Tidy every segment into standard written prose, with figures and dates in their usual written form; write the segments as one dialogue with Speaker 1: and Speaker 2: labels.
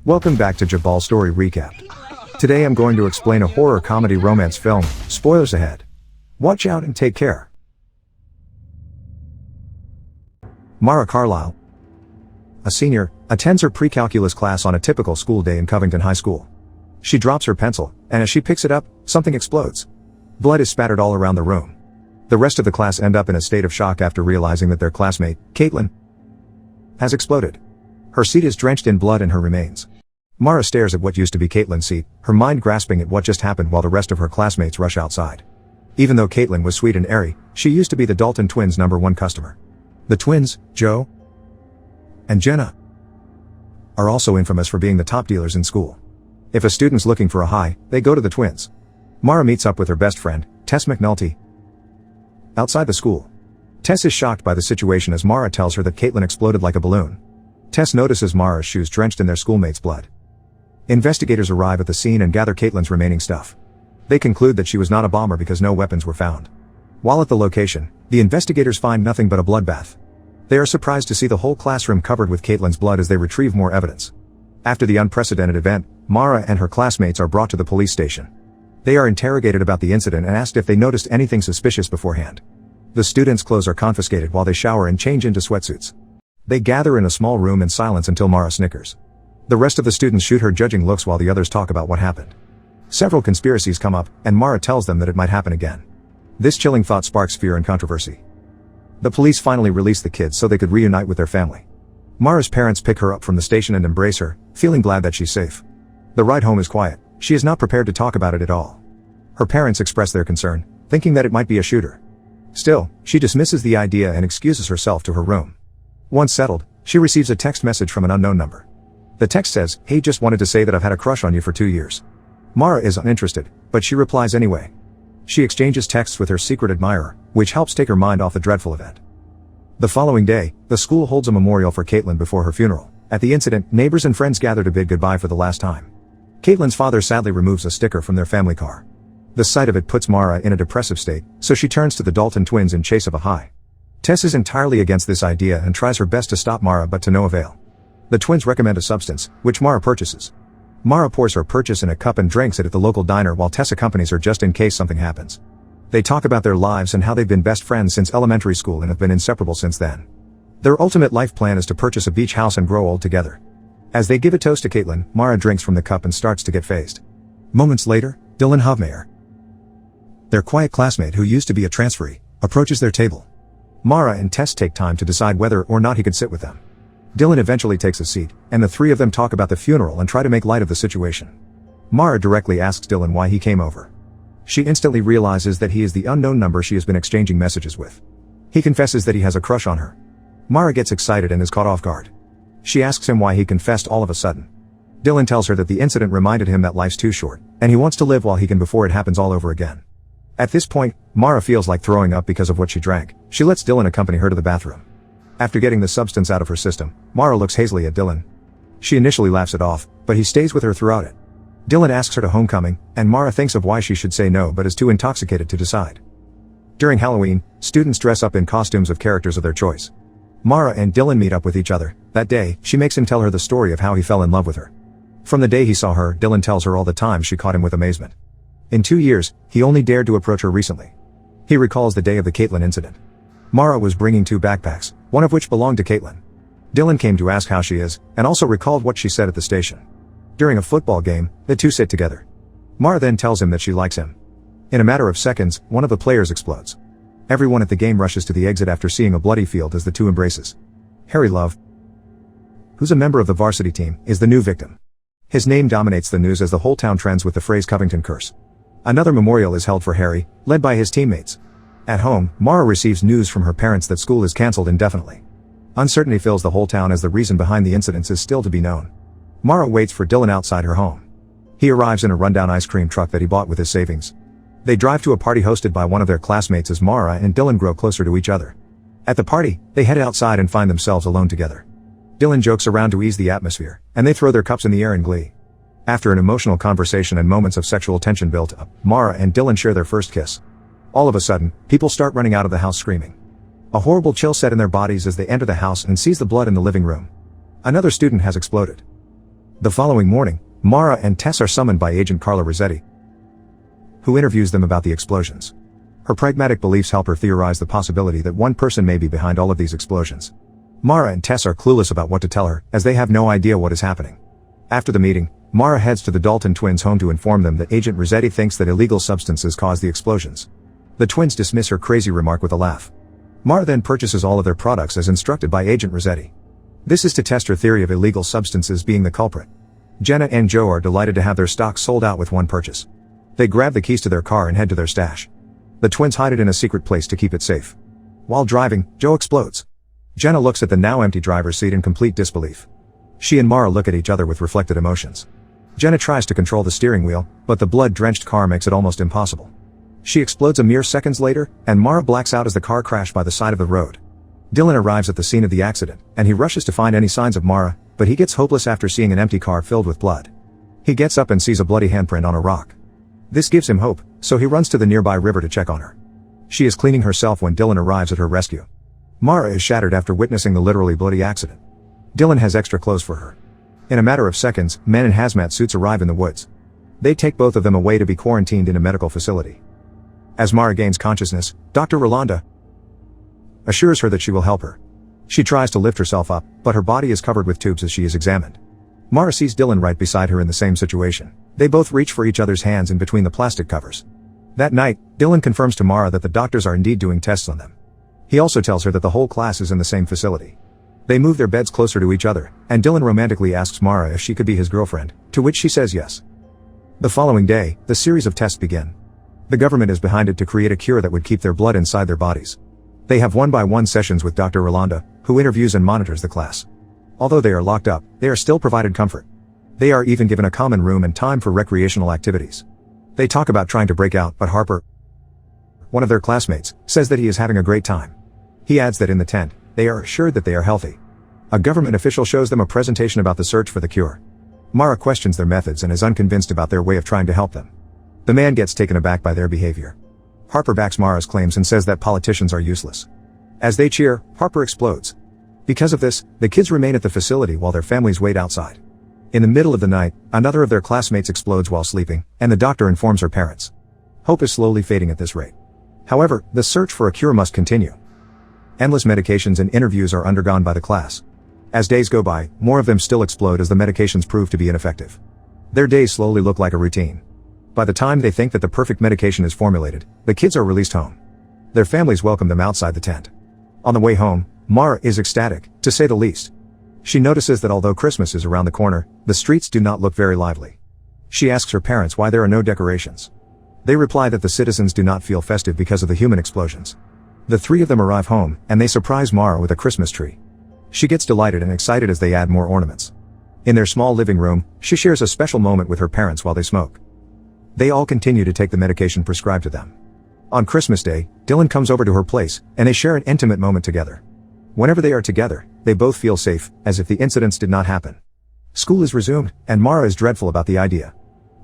Speaker 1: Welcome back to Jabol Story Recap. Today I'm going to explain a horror comedy romance film. Spoilers ahead. Watch out and take care. Mara Carlisle, a senior, attends her pre-calculus class on a typical school day in Covington High School. She drops her pencil, and as she picks it up, something explodes. Blood is spattered all around the room. The rest of the class end up in a state of shock after realizing that their classmate, Caitlin, has exploded. Her seat is drenched in blood and her remains. Mara stares at what used to be Caitlin's seat, her mind grasping at what just happened while the rest of her classmates rush outside. Even though Caitlin was sweet and airy, she used to be the Dalton twins' #1 customer. The twins, Joe and Jenna, are also infamous for being the top dealers in school. If a student's looking for a high, they go to the twins. Mara meets up with her best friend, Tess McNulty, outside the school. Tess is shocked by the situation as Mara tells her that Caitlin exploded like a balloon. Tess notices Mara's shoes drenched in their schoolmates' blood. Investigators arrive at the scene and gather Caitlin's remaining stuff. They conclude that she was not a bomber because no weapons were found. While at the location, the investigators find nothing but a bloodbath. They are surprised to see the whole classroom covered with Caitlin's blood as they retrieve more evidence. After the unprecedented event, Mara and her classmates are brought to the police station. They are interrogated about the incident and asked if they noticed anything suspicious beforehand. The students' clothes are confiscated while they shower and change into sweatsuits. They gather in a small room in silence until Mara snickers. The rest of the students shoot her judging looks while the others talk about what happened. Several conspiracies come up, and Mara tells them that it might happen again. This chilling thought sparks fear and controversy. The police finally release the kids so they could reunite with their family. Mara's parents pick her up from the station and embrace her, feeling glad that she's safe. The ride home is quiet. She is not prepared to talk about it at all. Her parents express their concern, thinking that it might be a shooter. Still, she dismisses the idea and excuses herself to her room. Once settled, she receives a text message from an unknown number. The text says, "Hey, just wanted to say that I've had a crush on you for 2 years." Mara is uninterested, but she replies anyway. She exchanges texts with her secret admirer, which helps take her mind off the dreadful event. The following day, the school holds a memorial for Caitlin before her funeral. At the incident, neighbors and friends gather to bid goodbye for the last time. Caitlin's father sadly removes a sticker from their family car. The sight of it puts Mara in a depressive state, so she turns to the Dalton twins in chase of a high. Tess is entirely against this idea and tries her best to stop Mara but to no avail. The twins recommend a substance, which Mara purchases. Mara pours her purchase in a cup and drinks it at the local diner while Tess accompanies her just in case something happens. They talk about their lives and how they've been best friends since elementary school and have been inseparable since then. Their ultimate life plan is to purchase a beach house and grow old together. As they give a toast to Caitlin, Mara drinks from the cup and starts to get phased. Moments later, Dylan Hovmeyer, their quiet classmate who used to be a transferee, approaches their table. Mara and Tess take time to decide whether or not he can sit with them. Dylan eventually takes a seat, and the three of them talk about the funeral and try to make light of the situation. Mara directly asks Dylan why he came over. She instantly realizes that he is the unknown number she has been exchanging messages with. He confesses that he has a crush on her. Mara gets excited and is caught off guard. She asks him why he confessed all of a sudden. Dylan tells her that the incident reminded him that life's too short, and he wants to live while he can before it happens all over again. At this point, Mara feels like throwing up because of what she drank. She lets Dylan accompany her to the bathroom. After getting the substance out of her system, Mara looks hazily at Dylan. She initially laughs it off, but he stays with her throughout it. Dylan asks her to homecoming, and Mara thinks of why she should say no but is too intoxicated to decide. During Halloween, students dress up in costumes of characters of their choice. Mara and Dylan meet up with each other. That day, she makes him tell her the story of how he fell in love with her. From the day he saw her, Dylan tells her all the times she caught him with amazement. In 2 years, he only dared to approach her recently. He recalls the day of the Caitlin incident. Mara was bringing 2 backpacks, one of which belonged to Caitlin. Dylan came to ask how she is, and also recalled what she said at the station. During a football game, the two sit together. Mara then tells him that she likes him. In a matter of seconds, one of the players explodes. Everyone at the game rushes to the exit after seeing a bloody field as the two embraces. Harry Love, who's a member of the varsity team, is the new victim. His name dominates the news as the whole town trends with the phrase Covington curse. Another memorial is held for Harry, led by his teammates. At home, Mara receives news from her parents that school is cancelled indefinitely. Uncertainty fills the whole town as the reason behind the incidents is still to be known. Mara waits for Dylan outside her home. He arrives in a rundown ice cream truck that he bought with his savings. They drive to a party hosted by one of their classmates as Mara and Dylan grow closer to each other. At the party, they head outside and find themselves alone together. Dylan jokes around to ease the atmosphere, and they throw their cups in the air in glee. After an emotional conversation and moments of sexual tension built up, Mara and Dylan share their first kiss. All of a sudden, people start running out of the house screaming. A horrible chill set in their bodies as they enter the house and sees the blood in the living room. Another student has exploded. The following morning, Mara and Tess are summoned by Agent Carla Rossetti, who interviews them about the explosions. Her pragmatic beliefs help her theorize the possibility that one person may be behind all of these explosions. Mara and Tess are clueless about what to tell her, as they have no idea what is happening. After the meeting, Mara heads to the Dalton twins' home to inform them that Agent Rossetti thinks that illegal substances caused the explosions. The twins dismiss her crazy remark with a laugh. Mara then purchases all of their products as instructed by Agent Rossetti. This is to test her theory of illegal substances being the culprit. Jenna and Joe are delighted to have their stock sold out with one purchase. They grab the keys to their car and head to their stash. The twins hide it in a secret place to keep it safe. While driving, Joe explodes. Jenna looks at the now empty driver's seat in complete disbelief. She and Mara look at each other with reflected emotions. Jenna tries to control the steering wheel, but the blood-drenched car makes it almost impossible. She explodes a mere seconds later, and Mara blacks out as the car crashed by the side of the road. Dylan arrives at the scene of the accident, and he rushes to find any signs of Mara, but he gets hopeless after seeing an empty car filled with blood. He gets up and sees a bloody handprint on a rock. This gives him hope, so he runs to the nearby river to check on her. She is cleaning herself when Dylan arrives at her rescue. Mara is shattered after witnessing the literally bloody accident. Dylan has extra clothes for her. In a matter of seconds, men in hazmat suits arrive in the woods. They take both of them away to be quarantined in a medical facility. As Mara gains consciousness, Dr. Rolanda assures her that she will help her. She tries to lift herself up, but her body is covered with tubes as she is examined. Mara sees Dylan right beside her in the same situation. They both reach for each other's hands in between the plastic covers. That night, Dylan confirms to Mara that the doctors are indeed doing tests on them. He also tells her that the whole class is in the same facility. They move their beds closer to each other, and Dylan romantically asks Mara if she could be his girlfriend, to which she says yes. The following day, the series of tests begin. The government is behind it to create a cure that would keep their blood inside their bodies. They have one-by-one sessions with Dr. Rolanda, who interviews and monitors the class. Although they are locked up, they are still provided comfort. They are even given a common room and time for recreational activities. They talk about trying to break out, but Harper, one of their classmates, says that he is having a great time. He adds that in the tent, they are assured that they are healthy. A government official shows them a presentation about the search for the cure. Mara questions their methods and is unconvinced about their way of trying to help them. The man gets taken aback by their behavior. Harper backs Mara's claims and says that politicians are useless. As they cheer, Harper explodes. Because of this, the kids remain at the facility while their families wait outside. In the middle of the night, another of their classmates explodes while sleeping, and the doctor informs her parents. Hope is slowly fading at this rate. However, the search for a cure must continue. Endless medications and interviews are undergone by the class. As days go by, more of them still explode as the medications prove to be ineffective. Their days slowly look like a routine. By the time they think that the perfect medication is formulated, the kids are released home. Their families welcome them outside the tent. On the way home, Mara is ecstatic, to say the least. She notices that although Christmas is around the corner, the streets do not look very lively. She asks her parents why there are no decorations. They reply that the citizens do not feel festive because of the human explosions. The three of them arrive home, and they surprise Mara with a Christmas tree. She gets delighted and excited as they add more ornaments. In their small living room, she shares a special moment with her parents while they smoke. They all continue to take the medication prescribed to them. On Christmas Day, Dylan comes over to her place, and they share an intimate moment together. Whenever they are together, they both feel safe, as if the incidents did not happen. School is resumed, and Mara is dreadful about the idea.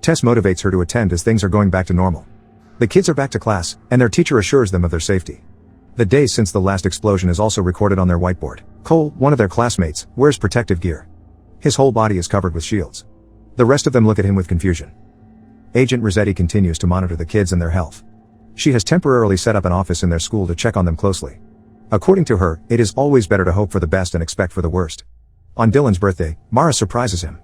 Speaker 1: Tess motivates her to attend as things are going back to normal. The kids are back to class, and their teacher assures them of their safety. The days since the last explosion is also recorded on their whiteboard. Cole, one of their classmates, wears protective gear. His whole body is covered with shields. The rest of them look at him with confusion. Agent Rossetti continues to monitor the kids and their health. She has temporarily set up an office in their school to check on them closely. According to her, it is always better to hope for the best and expect for the worst. On Dylan's birthday, Mara surprises him.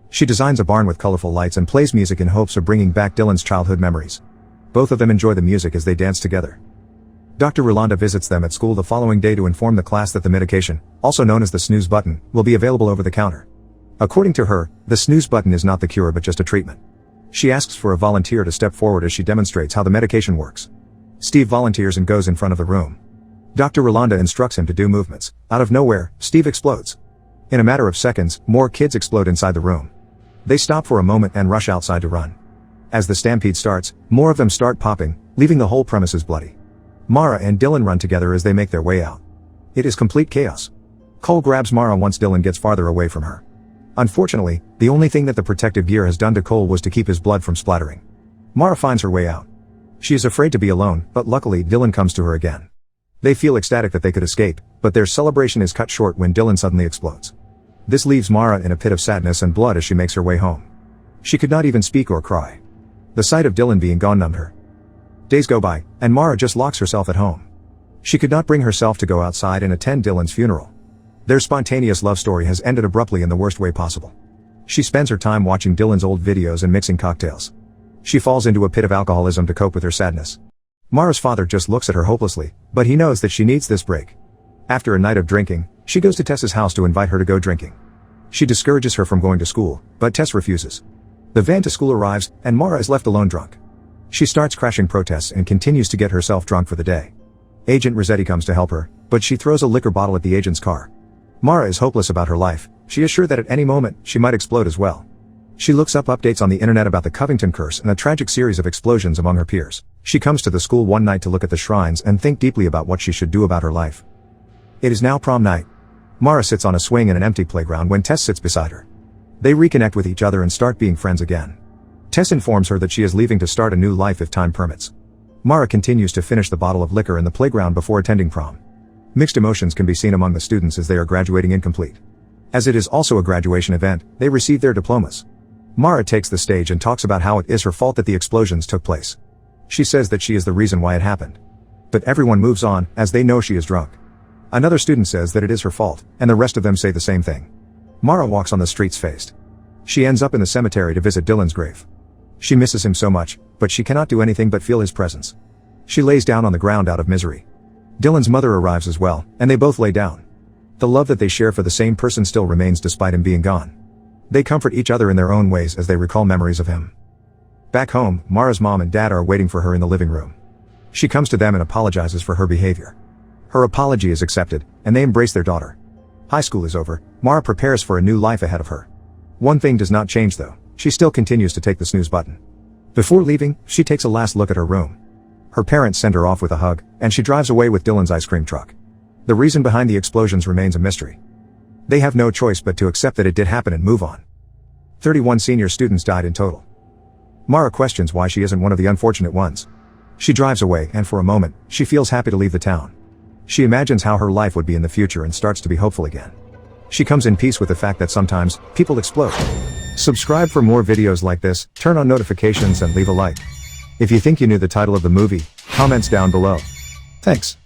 Speaker 1: She designs a barn with colorful lights and plays music in hopes of bringing back Dylan's childhood memories. Both of them enjoy the music as they dance together. Dr. Rolanda visits them at school the following day to inform the class that the medication, also known as the snooze button, will be available over the counter. According to her, the snooze button is not the cure but just a treatment. She asks for a volunteer to step forward as she demonstrates how the medication works. Steve volunteers and goes in front of the room. Dr. Rolanda instructs him to do movements. Out of nowhere, Steve explodes. In a matter of seconds, more kids explode inside the room. They stop for a moment and rush outside to run. As the stampede starts, more of them start popping, leaving the whole premises bloody. Mara and Dylan run together as they make their way out. It is complete chaos. Cole grabs Mara once Dylan gets farther away from her. Unfortunately, the only thing that the protective gear has done to Cole was to keep his blood from splattering. Mara finds her way out. She is afraid to be alone, but luckily Dylan comes to her again. They feel ecstatic that they could escape, but their celebration is cut short when Dylan suddenly explodes. This leaves Mara in a pit of sadness and blood as she makes her way home. She could not even speak or cry. The sight of Dylan being gone numbed her. Days go by, and Mara just locks herself at home. She could not bring herself to go outside and attend Dylan's funeral. Their spontaneous love story has ended abruptly in the worst way possible. She spends her time watching Dylan's old videos and mixing cocktails. She falls into a pit of alcoholism to cope with her sadness. Mara's father just looks at her hopelessly, but he knows that she needs this break. After a night of drinking, she goes to Tess's house to invite her to go drinking. She discourages her from going to school, but Tess refuses. The van to school arrives, and Mara is left alone drunk. She starts crashing protests and continues to get herself drunk for the day. Agent Rossetti comes to help her, but she throws a liquor bottle at the agent's car. Mara is hopeless about her life. She is sure that at any moment, she might explode as well. She looks up updates on the internet about the Covington curse and a tragic series of explosions among her peers. She comes to the school one night to look at the shrines and think deeply about what she should do about her life. It is now prom night. Mara sits on a swing in an empty playground when Tess sits beside her. They reconnect with each other and start being friends again. Tess informs her that she is leaving to start a new life if time permits. Mara continues to finish the bottle of liquor in the playground before attending prom. Mixed emotions can be seen among the students as they are graduating incomplete. As it is also a graduation event, they receive their diplomas. Mara takes the stage and talks about how it is her fault that the explosions took place. She says that she is the reason why it happened. But everyone moves on, as they know she is drunk. Another student says that it is her fault, and the rest of them say the same thing. Mara walks on the streets faced. She ends up in the cemetery to visit Dylan's grave. She misses him so much, but she cannot do anything but feel his presence. She lays down on the ground out of misery. Dylan's mother arrives as well, and they both lay down. The love that they share for the same person still remains despite him being gone. They comfort each other in their own ways as they recall memories of him. Back home, Mara's mom and dad are waiting for her in the living room. She comes to them and apologizes for her behavior. Her apology is accepted, and they embrace their daughter. High school is over. Mara prepares for a new life ahead of her. One thing does not change though. She still continues to take the snooze button. Before leaving, she takes a last look at her room. Her parents send her off with a hug, and she drives away with Dylan's ice cream truck. The reason behind the explosions remains a mystery. They have no choice but to accept that it did happen and move on. 31 senior students died in total. Mara questions why she isn't one of the unfortunate ones. She drives away, and for a moment, she feels happy to leave the town. She imagines how her life would be in the future and starts to be hopeful again. She comes in peace with the fact that sometimes, people explode. Subscribe for more videos like this, turn on notifications and leave a like. If you think you knew the title of the movie, comments down below. Thanks.